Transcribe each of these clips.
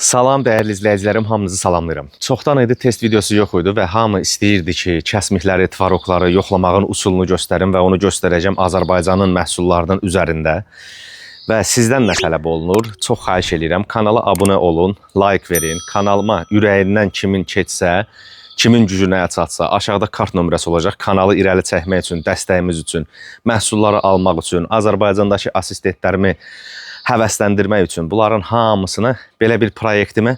Salam dəyərli izləyicilərim, hamınızı salamlayıram. Çoxdan idi test videosu yox idi və hamı istəyirdi ki, kəsmikləri, tvarokları yoxlamağın usulunu göstərim və onu göstərəcəm Azərbaycanın məhsullarının üzərində. Və sizdən nə tələb olunur? Çox xahiş edirəm, kanala abunə olun, like verin, kanalıma ürəyindən kimin keçsə, kimin gücünə əl çatsa, aşağıda kart nömrəsi olacaq, kanalı irəli çəkmək üçün, dəstəyimiz üçün, məhsulları almaq üçün, Azərbaycandakı assistentlərimi həvəsləndirmək üçün bunların hamısını belə bir proyektimə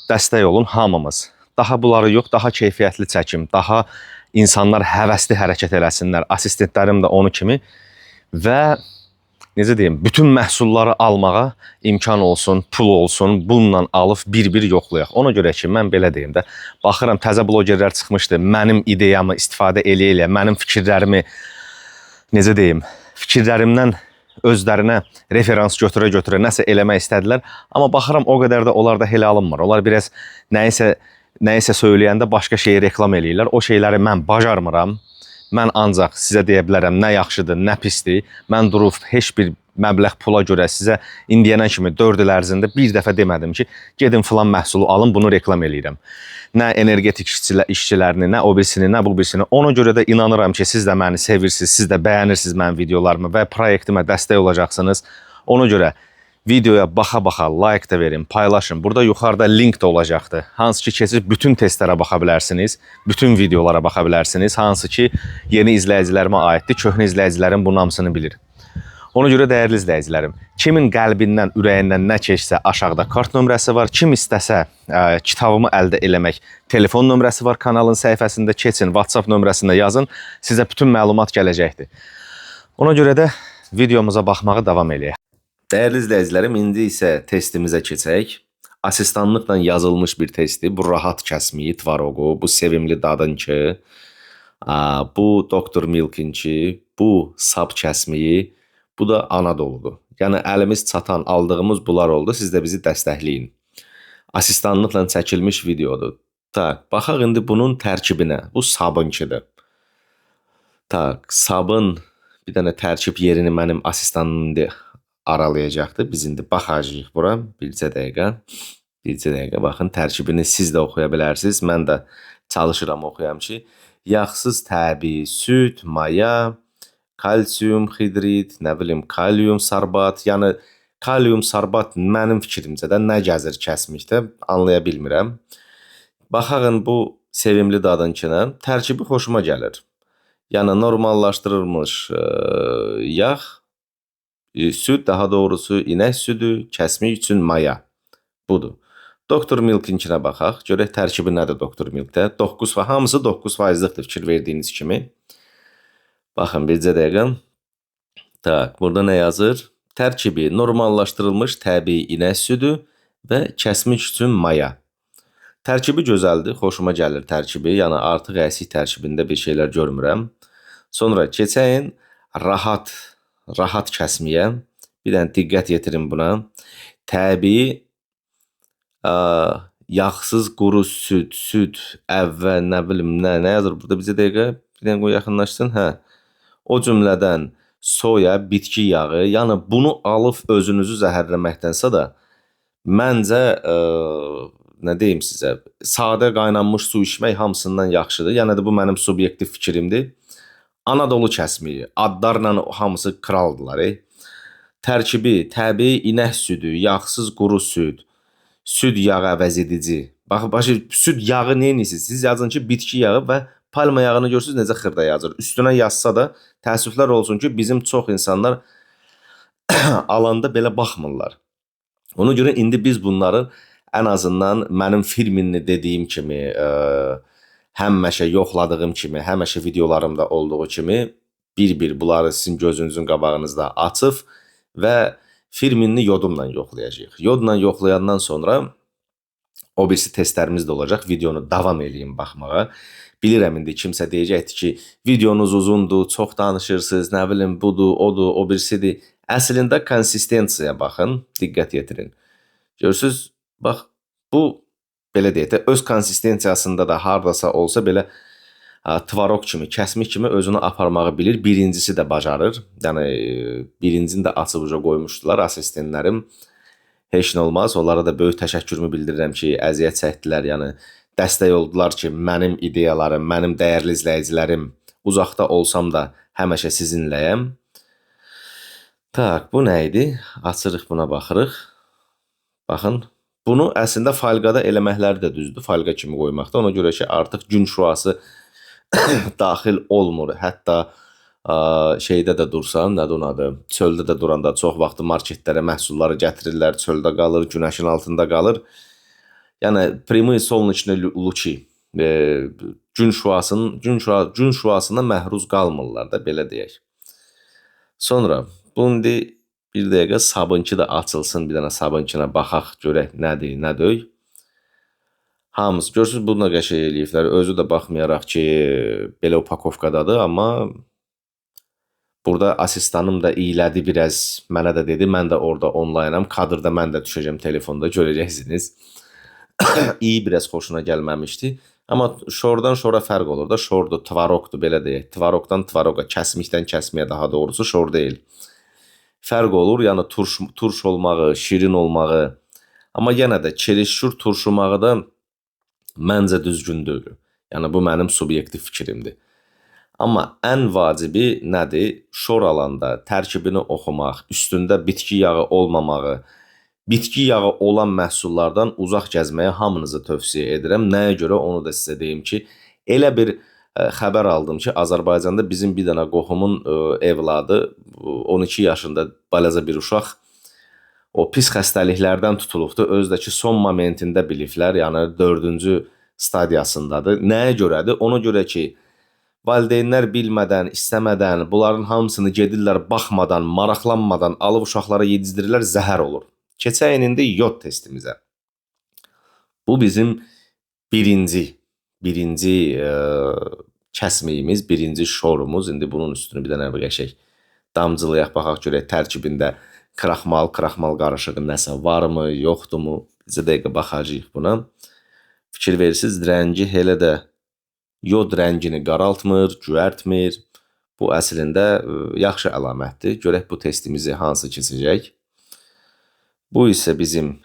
dəstək olun hamımız. Daha bunları yox, daha keyfiyyətli çəkim, daha insanlar həvəsli hərəkət eləsinlər, assistentlərim də onu kimi və necə deyim, bütün məhsulları almağa imkan olsun, pul olsun, bununla alıb bir-bir yoxlayaq. Ona görə ki, mən belə deyim də, baxıram təzə blogerlər çıxmışdı, mənim ideyamı istifadə eləyə-eləyə, mənim fikirlərimi, necə deyim, fikirlərimdən özlərinə referans götürə-götürə nəsə eləmək istədilər. Amma baxıram o qədər də onlarda elə alınmır. Onlar biraz nəyisə söyləyəndə başqa şeyi reklam eləyirlər. O şeyləri mən bacarmıram. Mən ancaq sizə deyə bilərəm nə yaxşıdır, nə pisdir. Mən durub heç bir məbləğ pula görə sizə indiyənə kimi 4 il ərzində bir dəfə demədim ki, gedin filan məhsulu alın, bunu reklam eləyirəm. Nə energetik işçilərini, nə o birisini, nə bu birisini. Ona görə də inanıram ki, siz də məni sevirsiniz, siz də bəyənirsiniz mənim videolarımı və proyektimə dəstək olacaqsınız. Ona görə videoya baxa-baxa like da verin, paylaşın. Burada yuxarıda link də olacaqdır. Hansı ki, keçib bütün testlərə baxa bilərsiniz, bütün videolara baxa bilərsiniz. Hansı ki, yeni izləyicilərimə aiddir, köhnə izləyicilərim bunun hamısını bilir. Ona görə dəyərli izləyicilərim, kimin qəlbindən, ürəyindən nə keçsə aşağıda kart nömrəsi var. Kim istəsə kitabımı əldə eləmək telefon nömrəsi var kanalın səhifəsində. Keçin, WhatsApp nömrəsində yazın. Sizə bütün məlumat gələcəkdir. Ona görə də videomuza baxmağı davam eləyək. Dəyərli izləyicilərim, indi isə testimizə keçək. Asistanlıqla yazılmış bir testi. Bu rahat kəsmiyi, tvaroqu, bu sevimli dadınki, bu Dr. Milkinki, bu sap kəsmiyi, bu da Anadoludur. Yəni əlimiz çatan aldığımız bunlar oldu. Siz də bizi dəstəkləyin. Asistanlıqla çəkilmiş videodur. Tak, baxaq indi bunun tərkibinə. Bu sabınkidir. Tak, sabın bir dənə tərkib yerini mənim asistanım indi aralayacaqdır. Biz indi baxacağıq bura. Bircə dəqiqə. Bircə dəqiqə. Baxın, tərkibini siz də oxuya bilərsiniz. Mən də çalışıram oxuyam ki, yağsız təbii süd, maya, kalsium hidrid, nə bilim, kalium sarbat. Yəni kalium sarbat mənim fikrimcə də nə gəzir kəsmikdə anlaya bilmirəm. Baxağın bu sevimli dadınkinə. Tərkibi xoşuma gəlir. Yəni normallaşdırılmış yağ, süd, daha doğrusu inək südü, kəsmik üçün maya. Budur. Dr. Milkinkinə baxaq. Görək tərkibi nədir Dr. Milkdə? 9 və hamısı 9%-lıqdır fikir verdiyiniz kimi. Baxın, bircə dəqiqə. Tak, burada nə yazır? Tərkibi normallaşdırılmış təbii inək südü və kəsmik üçün maya. Tərkibi gözəldir, xoşuma gəlir tərkibi. Yəni artıq əksik tərkibində bir şeylər görmürəm. Sonra keçəyin rahat kəsmiyə. Bir dənə diqqət yetirin buna. Təbii yağsız quru süd, əvvəl nə bilim nə yazır burada bircə dəqiqə. Bir dənə qoy yaxınlaşsın. Hə. O cümlədən soya, bitki yağı, yəni bunu alıb özünüzü zəhərləməkdənsə də məncə, nə deyim sizə, sadə qaynanmış su içmək hamısından yaxşıdır. Yəni də bu mənim subyektiv fikrimdir. Anadolu kəsmiyi, adlarla hamısı kraldılar. Tərkibi, təbii inək südü, yağsız quru süd, süd yağı əvəz edici. Baxın, süd yağı neyinirsiniz? Siz yazın ki, bitki yağı və palma yağını görürsünüz necə xırda yazır. Üstünə yazsa da təəssüflər olsun ki, bizim çox insanlar alanda belə baxmırlar. Ona görə indi biz bunları ən azından mənim filmini dediyim kimi, həmişə yoxladığım kimi, həmişə videolarımda olduğu kimi bir-bir bunları sizin gözünüzün qabağınızda açıb və filmini yodumla yoxlayacağıq. Yodla yoxlayandan sonra o birisi testlərimiz də olacaq. Videonu davam edeyim baxmağa. Bilirəm indi kimsə deyəcəkdir ki, videonuz uzundur, çox danışırsınız, nə bilim, budur, odur, o birisidir. Əslində konsistensiyaya baxın, diqqət yetirin. Görürsünüz, bax, bu belə deyək də, öz konsistensiyasında da hardasa olsa belə tvarok kimi, kəsmik kimi özünü aparmağı bilir. Birincisi də bacarır. Yəni, birincini də açıb qoymuşdular asistentlərim. heç nə olmaz. Onlara da böyük təşəkkürümü bildirirəm ki, əziyyət çəkdilər, yəni dəstək oldular ki, mənim ideyalarım, mənim dəyərli izləyicilərim uzaqda olsam da həmişə sizinləyəm. Tak, bu nə idi? Açırıq, buna baxırıq. Baxın, bunu əslində falqada eləməkləri də düzdür, falqa kimi qoymaqda. Ona görə ki, artıq gün şüası daxil olmur. Hətta şeydə də dursan, nədir onun adı? Çöldə də duranda çox vaxt marketlərə məhsulları gətirirlər, çöldə qalır, günəşin altında qalır. Yəni прямые солнечные лучи gün şüasından məhruz qalmırlar da, belə deyək. Sonra bu indi bir dəqiqə sabunçu da açılsın, bir dənə sabunkuna baxaq, görək nədir, nə deyil. Hamısı görürsünüz, bununla qəşəng eləyiblər. Özü də baxmayaraq ki, belə upakovkadadır, amma burada asistanım da iylədi biraz, mənə də dedi, mən də orada onlaynam, kadrda mən də düşəcəm telefonda, görəcəksiniz. İyi biraz xoşuna gəlməmişdi. Amma şordan şora fərq olur da, şordur, tvarokdur, belə deyək. Tvarokdan tvaroqa, kəsmikdən kəsmiyə daha doğrusu şor deyil. Fərq olur, yəni turş olmağı, şirin olmağı. Amma yenə də çerişür turşumağı da məncə düzgün deyil. Yəni bu mənim subyektiv fikrimdir. Amma ən vacibi nədir? Şor alanda tərkibini oxumaq, üstündə bitki yağı olmamağı, bitki yağı olan məhsullardan uzaq gəzməyə hamınızı tövsiyə edirəm. Nəyə görə onu da sizə deyim ki, elə bir xəbər aldım ki, Azərbaycanda bizim bir dənə qohumun evladı, 12 yaşında balaca bir uşaq, o pis xəstəliklərdən tutulubdur. Özdəki son momentində biliblər, yəni 4-cü stadiyasındadır. Nəyə görədir? Ona görə ki, valideynlər bilmədən, istəmədən, bunların hamısını gedirlər, baxmadan, maraqlanmadan alıb uşaqlara yedizdirirlər, zəhər olur. Keçək indi yod testimizə. Bu bizim birinci kəsmiyimiz, birinci şorumuz. İndi bunun üstünü bir dənə qəşəng damcılayaq, baxaq görək tərkibində kraxmal qarışığı nəsə varmı, yoxdurmu? Bizə dəqiqə baxacağıq buna. Fikir verirsiniz, rəngi elə də yod rəngini qaraltmır, cüərtmir. Bu əslində yaxşı əlamətdir. Görək bu testimizi hansı keçəcək. Bu isə bizim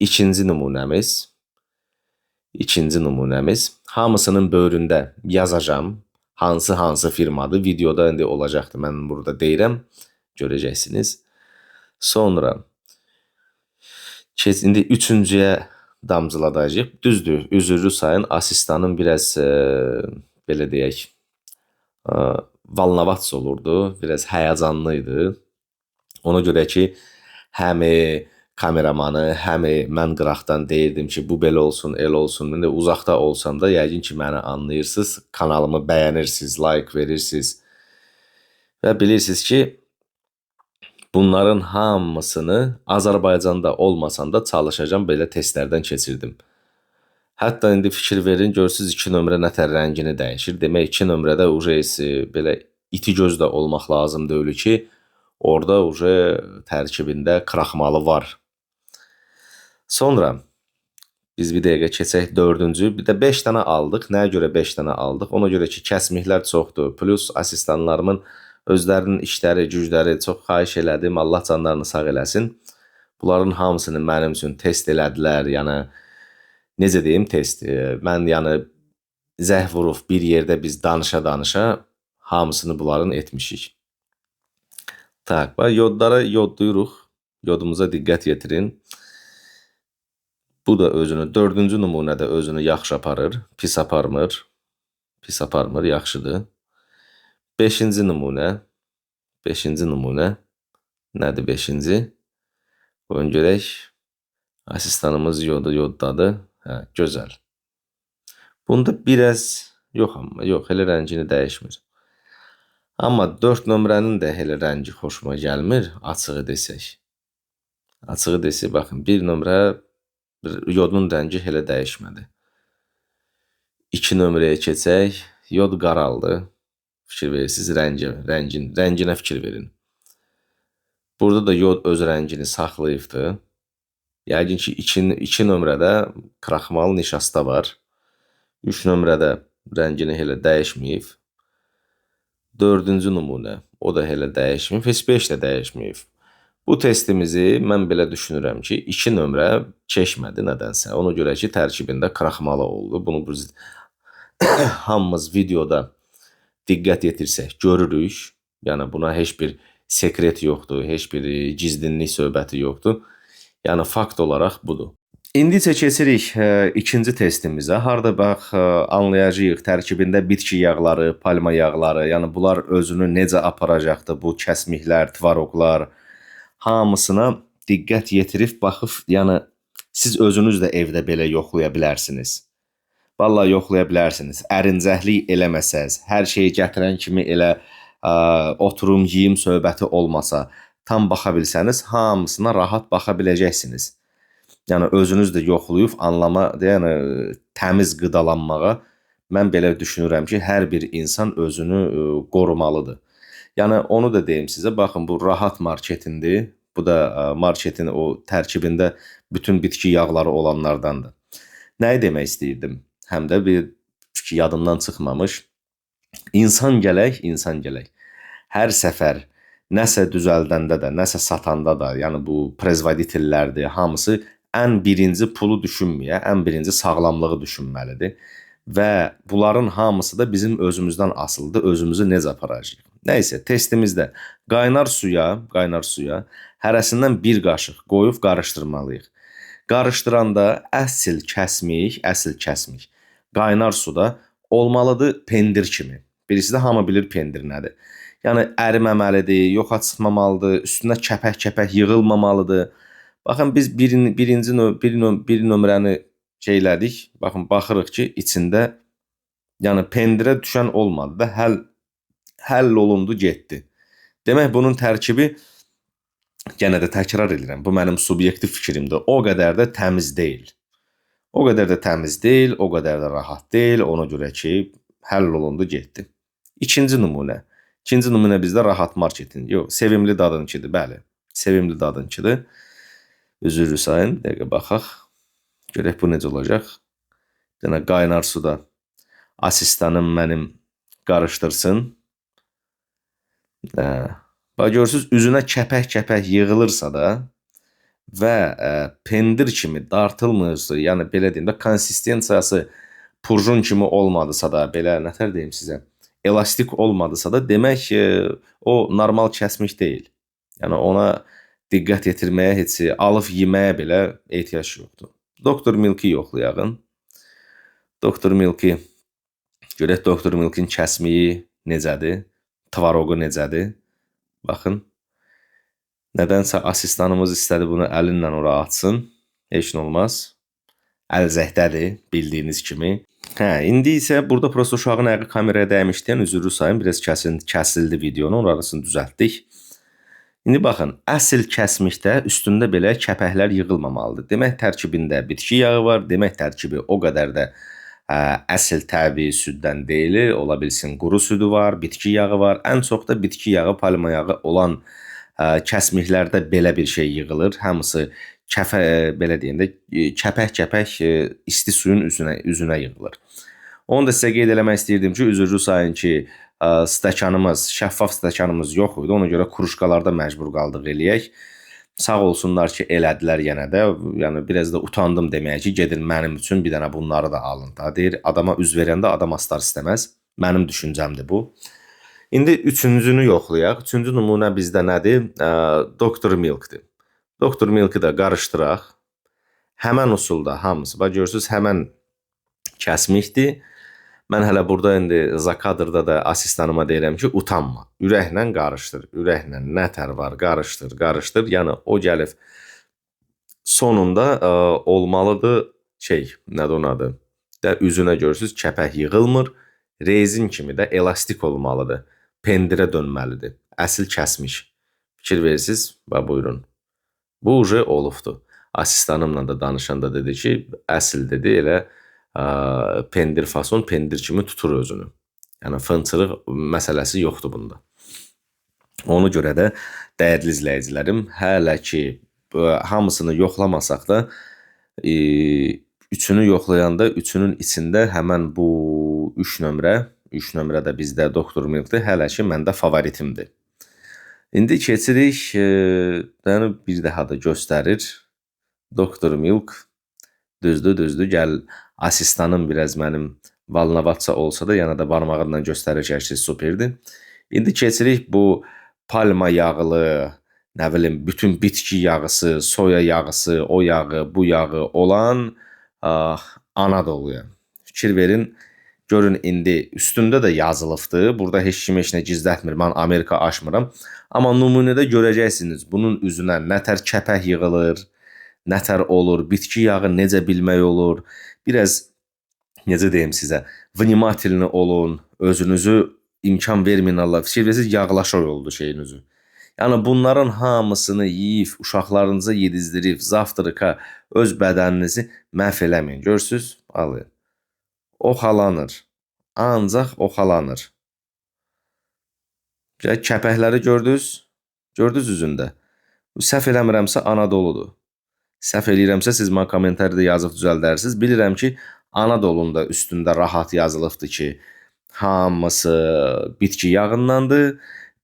ikinci nümunəmiz. Hamısının böyründə yazacağım. Hansı firmadır. Videoda indi olacaqdır. Mən burada deyirəm. Görəcəksiniz. Sonra indi üçüncüyə damcıladacaq. Düzdür, üzürlü sayın, asistanın biraz belə deyək, valnavats olurdu. Biraz həyəcanlı idi. Ona görə ki, həm kameramanı, həm mən qıraqdan deyirdim ki, bu belə olsun, el olsun. İndi uzaqda olsam da yəqin ki, məni anlayırsınız. Kanalımı bəyənirsiniz, like verirsiniz. Və bilirsiniz ki, bunların hamısını Azərbaycanda olmasan da çalışacağım, belə testlərdən keçirdim. Hətta indi fikir verin, görürsünüz 2 nömrə nətər rəngini dəyişir. Demək 2 nömrədə belə iti göz də olmaq lazım deyil ki, orada tərkibində kraxmalı var. Sonra biz bir dəqiqə keçək 4-cü. Bir də 5 dənə aldıq. Nəyə görə 5 dənə aldıq? Ona görə ki, kəsmiklər çoxdur. Plus asistanlarımın özlərinin işləri, gücləri çox xahiş elədim. Allah canlarını sağ eləsin. Bunların hamısını mənim üçün test elədilər. Yəni necə deyim test? Mən yəni zəh vurub bir yerdə biz danışa hamısını bunların etmişik. Tak, yodlara yodduyuruq. Yodumuza diqqət yetirin. Bu da özünü, 4-cü nümunədə özünü yaxşı aparır, pis aparmır. Pis aparmır, yaxşıdır. 5-ci nümunə. Nədir 5-ci? Qoyun görək. Asistanımız yoddadır. Hə, gözəl. Bunda biraz, yox, elə rəngini dəyişmir. Amma 4 nömrənin də elə rəngi xoşuma gəlmir, açığı desək. Açığı desək, baxın, 1 nömrə yodun rəngi elə dəyişmədi. 2 nömrəyə keçək, yod qaraldı. Fikir verirsiniz, rənginə fikir verin. Burada da yod öz rəngini saxlayıbdır. Yəqin ki, 2 nömrədə kraxmal nişasta var. 3 nömrədə rəngini elə dəyişməyib. 4-cü nümunə, o da elə dəyişməyib. Heç 5 də dəyişməyib. Bu testimizi mən belə düşünürəm ki, 2 nömrə keçmədi nədənsə. Ona görə ki, tərkibində kraxmalı oldu. Bunu biz hamımız videoda diqqət yetirsək görürük. Yəni buna heç bir sekret yoxdur, heç bir gizlinlik söhbəti yoxdur. Yəni fakt olaraq budur. İndi isə keçirik ikinci testimizə. Harda bax anlayacağıq tərkibində bitki yağları, palma yağları, yəni bunlar özünü necə aparacaqdı bu kəsmiklər, tvaroqlar, hamısına diqqət yetirib baxıb, yəni siz özünüz də evdə belə yoxlaya bilərsiniz. Vallahi yoxlaya bilərsiniz. Ərincəklik eləməsəz, hər şeyi gətirən kimi elə oturum, yeyim söhbəti olmasa, tam baxa bilsəniz, hamısına rahat baxa biləcəksiniz. Yəni özünüz də yoxlayıb yəni təmiz qidalanmağa mən belə düşünürəm ki, hər bir insan özünü qorumalıdır. Yəni onu da deyim sizə, baxın bu rahat marketindir. Bu da marketin o tərkibində bütün bitki yağları olanlardandır. Nəyi demək istəyirdim? Həm də bir yadımdan çıxmamış. İnsan gələk. Hər səfər nəsə düzəldəndə də, nəsə satanda da, yəni bu prezvoditillərdir, hamısı ən birinci pulu düşünməyə, ən birinci sağlamlığı düşünməlidir. Və bunların hamısı da bizim özümüzdən asılıdır, özümüzü necə aparacağıq. Nəysə, testimizdə qaynar suya hərəsindən bir qaşıq qoyub qarışdırmalıyıq. Qarışdıranda əsl kəsmik qaynar suda olmalıdır pendir kimi. Birisi də hamı bilir pendir nədir. Yəni əriməməlidir, yoxa çıxmamalıdır, üstünə kəpək yığılmamalıdır. Baxın biz bir nömrəni şeylədik. Baxın baxırıq ki, içində yəni pendirə düşən olmadı da həll olundu, getdi. Demək bunun tərkibi yenə də təkrar edirəm. Bu mənim subyektiv fikrimdir. O qədər də təmiz deyil. O qədər də rahat deyil. Ona görə ki, həll olundu, getdi. İkinci nümunə bizdə rahat marketin. Yox, sevimli dadınçıdır, bəli. Sevimli dadınçıdır. Üzrlü sayın, bir dəqiqə baxaq. Görək bu necə olacaq. Yəni qaynar suda asistanım mənim qarışdırsın. Bax görürsünüz, üzünə kəpək yığılırsa da və pendir kimi dartılmırsa, yəni belə deyim də, konsistensiyası purjun kimi olmadısa da, belə nətər deyim sizə, elastik olmadısa da, demək o normal kəsmik deyil. Yəni ona diqqət yetirməyə, heç alıb yeməyə belə ehtiyac yoxdur. Doktor Milki yoxlayağın. Doktor Milki, görək Doktor Milkin kəsmiyi necədir, tvaroqu necədir. Baxın, nədənsə asistanımız istədi bunu əlinlə ora atsın. Heç nə olmaz. Əlzəkdədir, bildiyiniz kimi. İndi isə burada prosto uşağın əqi kameraya dəymişdən üzrlü sayın, biraz kəsildi videonun, orasını düzəltdik. İndi baxın, əsl kəsmikdə üstündə belə kəpəklər yığılmamalıdır. Demək tərkibində bitki yağı var, demək tərkibi o qədər də əsl təbii süddən deyil, ola bilsin quru südü var, bitki yağı var. Ən çox da bitki yağı, palma yağı olan kəsmiklərdə belə bir şey yığılır. Hamısı belə deyəndə kəpək isti suyun üzünə yığılır. Onu da sizə qeyd eləmək istəyirdim ki, üzrlü sayın ki, şəffaf stəkanımız yox idi. Ona görə krujkalarda məcbur qaldıq eləyək. Sağ olsunlar ki, elədilər yenə də. Yəni biraz da utandım deməyə ki, gedin mənim üçün bir dənə bunları da alın da. Deyir, adama üz verəndə adam astar istəməz. Mənim düşüncəmdir bu. İndi üçüncünü yoxlayaq. Üçüncü nümunə bizdə nədir? Doktor Milk'dir. Doktor Milk'ı da qarışdıraq. Həmən usulda hamısı. Bax görürsünüz, həmən kəsmikdir. Mən hələ burada indi zakadrda da asistanıma deyirəm ki, utanma. Ürəklə qarışdır. Ürəklə nətər var, qarışdır. Yəni o gəlib sonunda olmalıdır nədir onun adı? Üzünə görürsünüz, kəpək yığılmır. Rezin kimi də elastik olmalıdır. Pendirə dönməlidir. Əsl kəsmiş. Fikir verirsiniz? Bax buyurun. Bu ucu olubdur. Asistanımla da danışanda dedi ki, əsl dedi elə pendir fason pendir kimi tutur özünü. Yəni fınçırıq məsələsi yoxdur bunda. Ona görə də dəyərli izləyicilərim, hələ ki hamısını yoxlamasaq da üçünü yoxlayanda üçünün içində həmən bu 3 nömrə də bizdə Doktor Milk'dir, hələ ki məndə favoritimdir. İndi keçirik, yəni bir daha da göstərir. Doktor Milk. Düzdür. Gəl asistanım biraz mənim valnavatça olsa da, yana da barmağımla göstərir ki, hər şey superdir. İndi keçirik bu palma yağlı, nə bilim, bütün bitki yağısı, soya yağısı, o yağı, bu yağı olan Anadoluya. Fikir verin, görün indi üstündə də yazılıbdır. Burada heç kim heç nə gizlətmir. Mən Amerika aşmıram. Amma nümunədə görəcəksiniz bunun üzünə nətər kəpək yığılır, nətər olur, bitki yağı necə bilmək olur. Biraz necə deyim sizə, vнимательны olun, özünüzü imkan verməyin Allah. Fikir versiniz, yağlaşır oldu şeyin özü. Yəni bunların hamısını yeyib, uşaqlarınıza yedizdirib, zavtraka öz bədəninizi məhv eləməyin. Görürsüz? Alın. Oxalanır. Ancaq oxalanır. Kəpəkləri gördünüz? Gördünüz üzündə? Səhv eləmirəmsə Anadoludur. Səhv eləyirəmsə siz mənə kommentarda yazıb düzəldərsiniz. Bilirəm ki, Anadolunda üstündə rahat yazılıbdır ki, hamısı bitki yağındandır.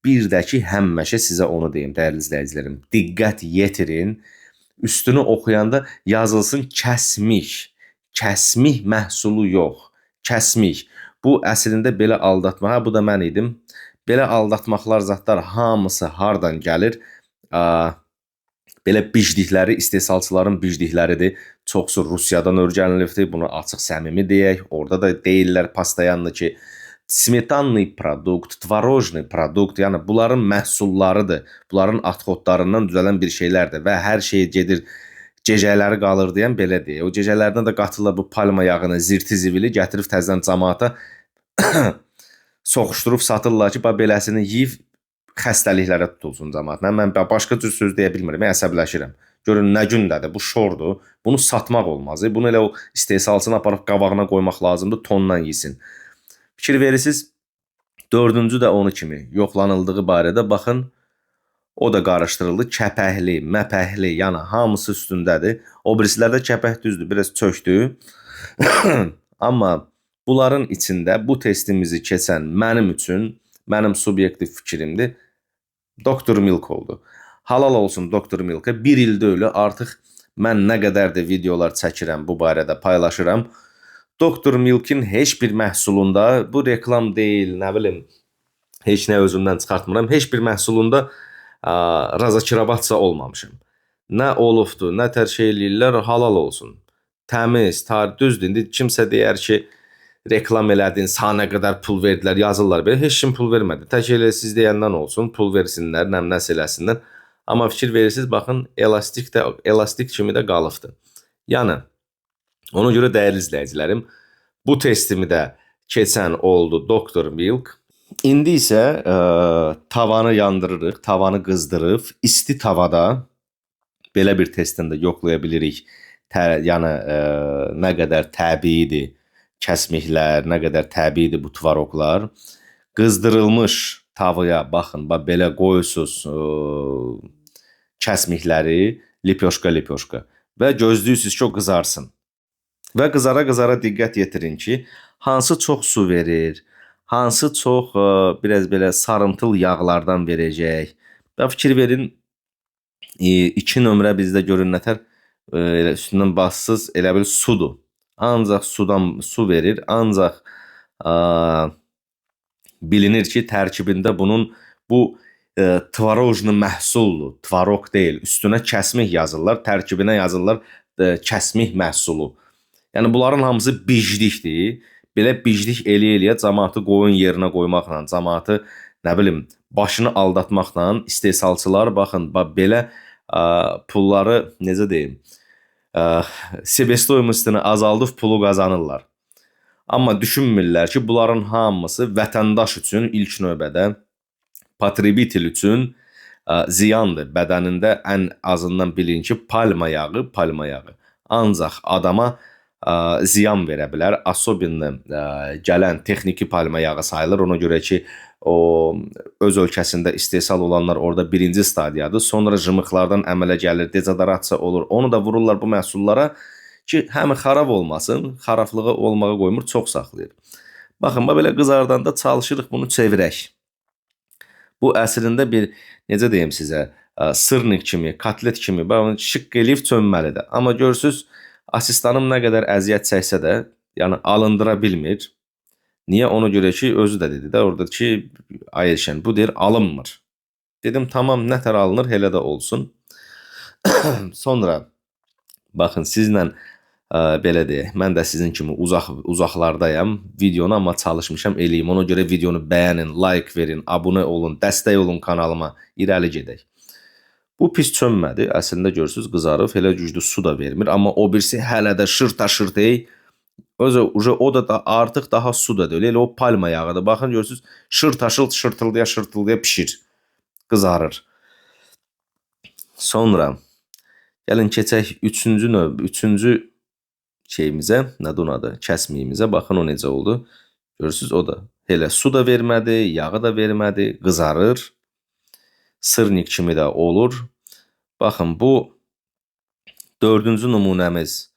Bir də ki, həmişə sizə onu deyim, dəyərli izləyicilərim. Diqqət yetirin. Üstünü oxuyanda yazılsın kəsmik. Kəsmik məhsulu yox. Kəsmik. Bu əslində belə aldatma. Bu da mən idim. Belə aldatmaqlar, zatlar hamısı hardan gəlir? Belə bicdikləri istehsalçıların bicdikləridir. Çoxsu Rusiyadan öyrənilibdir. Bunu açıq səmimi deyək. Orada da deyirlər pastayanlı ki, smetanlı produkt, tvarojni produkt, yəni bunların məhsullarıdır. Bunların atxotlarından düzələn bir şeylərdir və hər şey gedir, gecələri qalır deyən belədir. O gecələrdən də qatırlar bu palma yağını, zirti zivili gətirib təzədən cəmaata soxuşdurub satırlar ki, beləsini yeyib xəstəliklərə tutulsun cəmaat. Mən başqa cür söz deyə bilmirəm, mən əsəbləşirəm. Görün nə gündədir, bu şordur. Bunu satmaq olmaz. Bunu elə o istehsalçını aparıb qabağına qoymaq lazımdır, tondan yesin. Fikir verirsiniz, dördüncü də onu kimi yoxlanıldığı barədə baxın, o da qarışdırıldı. Kəpəkli, məpəkli, yəni hamısı üstündədir. O birisilərdə kəpək düzdür, biraz çöktü. Amma bunların içində bu testimizi keçən mənim üçün, mənim subyektiv fikrimdir, Doktor Milk oldu. Halal olsun Doktor Milk'e. Bir ildə öyle artıq mən nə qədər də videolar çəkirəm bu barədə paylaşıram. Doktor Milk'in heç bir məhsulunda, bu reklam deyil, nə bilim, heç nə özümdən çıxartmıram, heç bir məhsulunda razakirabatsa olmamışım. Nə olubdur, nə tər şey eləyirlər, halal olsun. Təmiz, düzdür. İndi kimsə deyər ki, reklam elədin, sana qədər pul verdilər, yazırlar belə. Heç kim pul vermədi. Tək elə siz deyəndən olsun, pul versinlər, nəsə eləsinlər. Amma fikir verirsiniz, baxın, elastik kimi də qalıbdır. Yəni, ona görə dəyərli izləyicilərim, bu testimi də keçən oldu Doktor Milk. İndi isə tavanı yandırırıq, tavanı qızdırıb, isti tavada belə bir testində yoxlaya bilirik. Yəni, nə qədər təbiidir kəsmiklər, nə qədər təbiidir bu tvaroqlar. Qızdırılmış tavaya baxın, belə qoyursuz kəsmikləri lipyoşka və gözləyirsiniz ki, o qızarsın. Və qızara diqqət yetirin ki, hansı çox su verir, hansı çox biraz belə sarımtıl yağlardan verəcək. Və fikir verin, 2 nömrə bizdə görün nətər üstündən bassız elə bil sudur. Ancaq sudan su verir, ancaq bilinir ki, tərkibində bunun bu tvarojni məhsuldur, tvarok deyil. Üstünə kəsmik yazırlar, tərkibinə yazırlar kəsmik məhsulu. Yəni bunların hamısı biclikdir. Belə biclik eləyə cəmaatı qoyun yerinə qoymaqla, cəmaatı nə bilim başını aldatmaqla istehsalçılar baxın, belə pulları necə deyim, sebestoyumustunu azaldıb pulu qazanırlar. Amma düşünmürlər ki, bunların hamısı vətəndaş üçün ilk növbədə, patribitil üçün ziyandır. Bədənində ən azından bilin ki, palma yağı. Ancaq adama ziyan verə bilər. Asobinlə gələn texniki palma yağı sayılır. Ona görə ki, o öz ölkəsində istehsal olanlar orada birinci stadiyadır. Sonra jımıqlardan əmələ gəlir, dezodoratça olur. Onu da vururlar bu məhsullara ki, həm xarab olmasın, xarablığı olmağa qoymur, çox saxlayır. Baxın, belə qızardanda çalışırıq bunu çevirək. Bu əslində bir, necə deyim sizə, sırnik kimi, kotlet kimi, onu şıqqı eləyib çönməlidir. Amma görürsünüz, asistanım nə qədər əziyyət çəksə də, yəni alındıra bilmir. Niyə? Ona görə ki, özü də dedi də orada ki, Ayşən, bu deyir, alınmır. Dedim, tamam, nətər alınır, elə də olsun. Sonra, baxın, sizlə belə deyək, mən də sizin kimi uzaqlardayam, videonu amma çalışmışam eləyim. Ona görə videonu bəyənin, like verin, abunə olun, dəstək olun kanalıma, irəli gedək. Bu pis çönmədi, əslində görürsünüz, qızarıb, elə güclü su da vermir, amma o birisi hələ də şırta-şırt o da artıq daha su da deyil, elə o palma yağıdır. Baxın, görürsünüz, şırta-şırt, şırtıldıya pişir, qızarır. Sonra, gəlin keçək üçüncü şeyimizə, nədir onun adı, kəsmiyimizə, baxın o necə oldu. Görürsünüz, o da elə su da vermədi, yağı da vermədi, qızarır. Sırnik kimi də olur. Baxın, bu dördüncü nümunəmiz.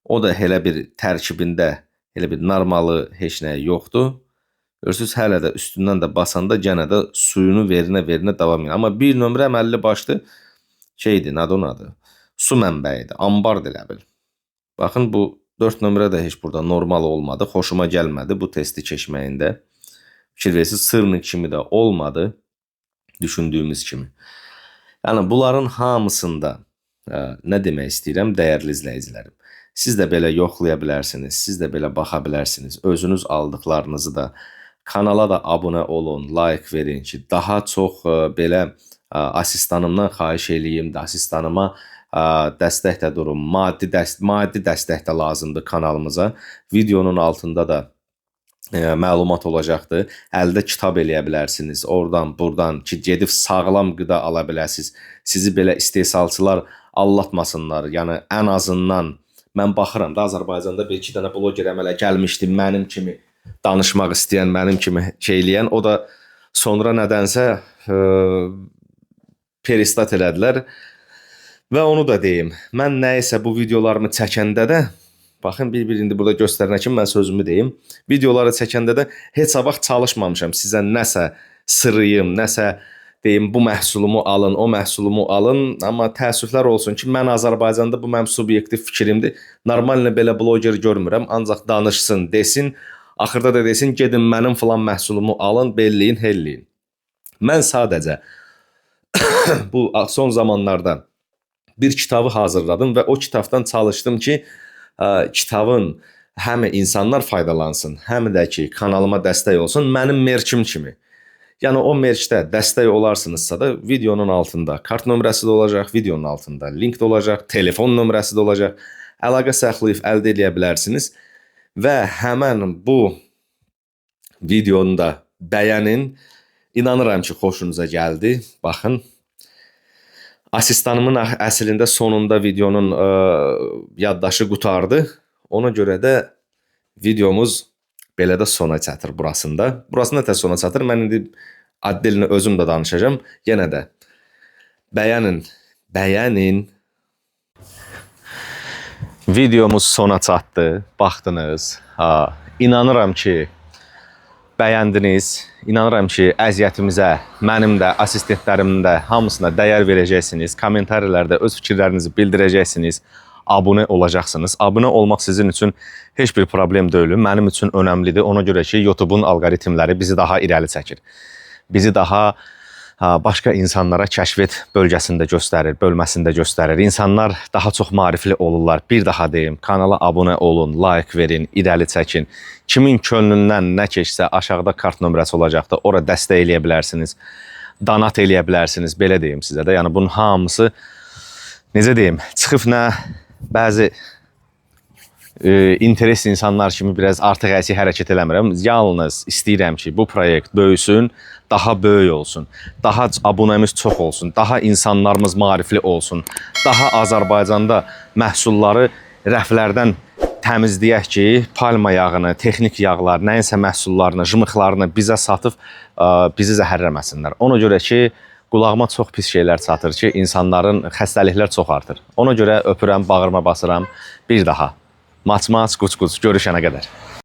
O da elə bir tərkibində, elə bir normalı heç nəyi yoxdur. Görürsünüz, hələ də üstündən də basanda gənə də suyunu verinə davam edir. Amma bir nömrə əməlli başlı şeydir, nədir onun adı? Su mənbəyidir, ambardır elə bil. Baxın, bu 4 nömrə də heç burada normal olmadı, xoşuma gəlmədi bu testi keçməyində. Fikir verirsiniz, sırnik kimi də olmadı. Düşündüyümüz kimi. Yəni, bunların hamısında nə demək istəyirəm, dəyərli izləyicilərim. Siz də belə yoxlaya bilərsiniz, siz də belə baxa bilərsiniz. Özünüz aldıqlarınızı da kanala da abunə olun, like verin ki, daha çox belə asistanımdan xahiş eləyim, asistanıma dəstək də durun, maddi dəstək də lazımdır kanalımıza. Videonun altında da məlumat olacaqdır. Əldə kitab eləyə bilərsiniz. Oradan, buradan ki, gedib sağlam qida ala bilərsiniz. Sizi belə istehsalçılar allatmasınlar. Yəni, ən azından mən baxıram da, Azərbaycanda bir-iki dənə bloger əmələ gəlmişdi, mənim kimi danışmaq istəyən, mənim kimi şey eləyən. O da sonra nədənsə peristat elədilər. Və onu da deyim, mən nəyisə bu videolarımı çəkəndə də, baxın, bir-bir indi burada göstərənə kimi mən sözümü deyim. Videoları çəkəndə də heç vaxt çalışmamışam sizə nəsə sırıyım, nəsə deyim, bu məhsulumu alın, o məhsulumu alın. Amma təəssüflər olsun ki, mən Azərbaycanda bu mənim subyektiv fikrimdir. Normallə belə bloger görmürəm, ancaq danışsın, desin, axırda da desin, gedin mənim filan məhsulumu alın, belliyin, helliyin. Mən sadəcə bu son zamanlarda bir kitabı hazırladım və o kitabdan çalışdım ki, kitabın həm insanlar faydalansın, həm də ki, kanalıma dəstək olsun, mənim merçim kimi. Yəni, o merçdə dəstək olarsınızsa da videonun altında kart nömrəsi də olacaq, videonun altında link də olacaq, telefon nömrəsi də olacaq. Əlaqə saxlayıb əldə edə bilərsiniz və həmən bu videonu da bəyənin. İnanıram ki, xoşunuza gəldi. Baxın. Asistanımın əslində sonunda videonun yaddaşı qutardı. Ona görə də videomuz belə də sona çatır burasında. Burasında da sona çatır. Mən indi addelini özüm də danışacağım. Yenə də bəyənin. Videomuz sona çatdı. Baxdınız. İnanıram ki, bəyəndiniz. İnanıram ki, əziyyətimizə, mənim də, assistentlərimin də hamısına dəyər verəcəksiniz. Kommentarilərdə öz fikirlərinizi bildirəcəksiniz. Abunə olacaqsınız. Abunə olmaq sizin üçün heç bir problem deyil. Mənim üçün önəmlidir. Ona görə ki, YouTube'un alqoritmləri bizi daha irəli çəkir. Bizi daha başqa insanlara kəşfiyyat bölgəsində göstərir, bölməsində göstərir. İnsanlar daha çox maarifli olurlar. Bir daha deyim, kanala abunə olun, like verin, irəli çəkin. Kimin könlündən nə keçsə aşağıda kart nömrəsi olacaqdır. Ora dəstək eləyə bilərsiniz, donat eləyə bilərsiniz. Belə deyim sizə də. Yəni bunun hamısı, necə deyim, çıxıb nə bəzi interes insanlar kimi biraz artıq əsi hərəkət eləmirəm. Yalnız istəyirəm ki, bu proyekt böyüsün, daha böyük olsun, daha abunəmiz çox olsun, daha insanlarımız maarifli olsun, daha Azərbaycanda məhsulları rəflərdən təmizləyək ki, palma yağını, texnik yağlar, nəyinsə məhsullarını, jımıqlarını bizə satıb bizi zəhərləməsinlər. Ona görə ki, qulağıma çox pis şeylər çatır ki, insanların xəstəliklər çox artır. Ona görə öpürəm, bağırma basıram. Bir daha. Maç, quç, görüşənə qədər.